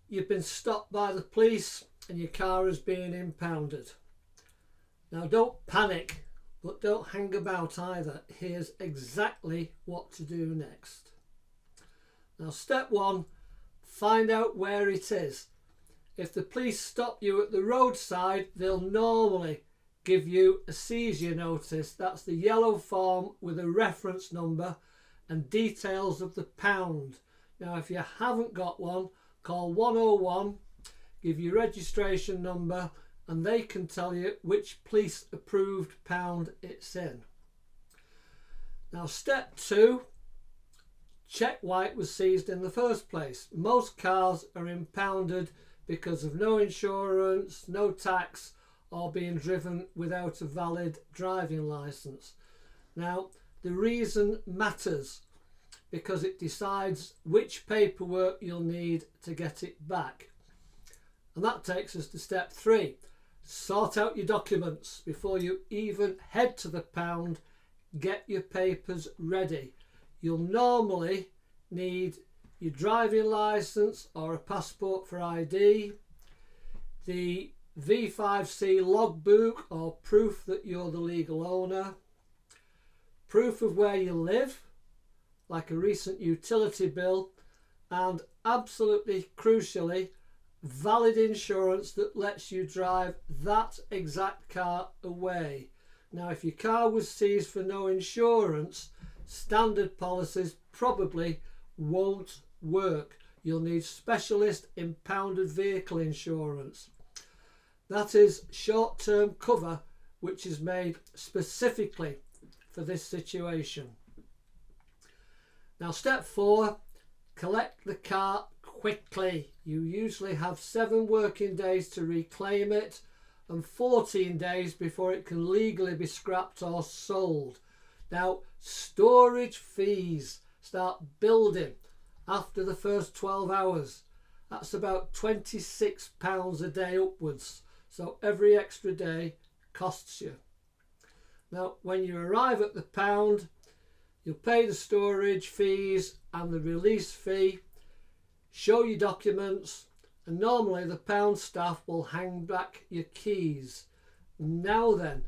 you've been stopped by the police and your car is being impounded. Now don't panic, but don't hang about either. Here's exactly what to do next. Now step 1, find out where it is. If the police stop you at the roadside, they'll normally give you a seizure notice. That's the yellow form with a reference number and details of the pound. Now if you haven't got one, call 101, give your registration number, and they can tell you which police approved pound it's in. Now step 2, check why it was seized in the first place. Most cars are impounded because of no insurance, no tax, or being driven without a valid driving licence. Now the reason matters because it decides which paperwork you'll need to get it back. And that takes us to step 3. Sort out your documents before you even head to the pound. Get your papers ready. You'll normally need your driving licence or a passport for ID, the V5C logbook or proof that you're the legal owner, proof of where you live, like a recent utility bill, and absolutely crucially, valid insurance that lets you drive that exact car away. Now if your car was seized for no insurance, standard policies probably won't work. You'll need specialist impounded vehicle insurance. That is short-term cover which is made specifically for this situation. Now step 4, collect the car quickly. You usually have 7 working days to reclaim it and 14 days before it can legally be scrapped or sold. Now storage fees start building after the first 12 hours. That's about £26 a day upwards. So every extra day costs you. Now when you arrive at the pound, you'll pay the storage fees and the release fee, show your documents, and normally the pound staff will hang back your keys. Now then,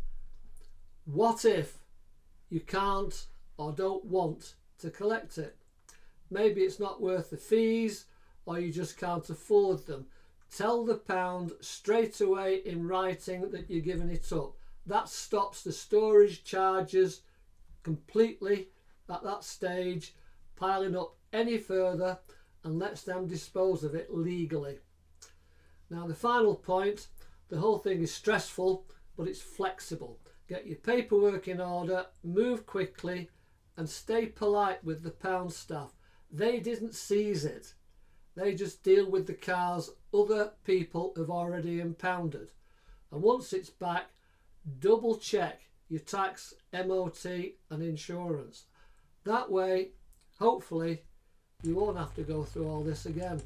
what if you can't or don't want to collect it? Maybe it's not worth the fees or you just can't afford them. Tell the pound straight away in writing that you're giving it up. That stops the storage charges completely at that stage piling up any further and lets them dispose of it legally. Now the final point, the whole thing is stressful but it's flexible. Get your paperwork in order, move quickly and stay polite with the pound staff. They didn't seize it. They just deal with the cars other people have already impounded. And once it's back, double check your tax, MOT and insurance. That way, hopefully, you won't have to go through all this again.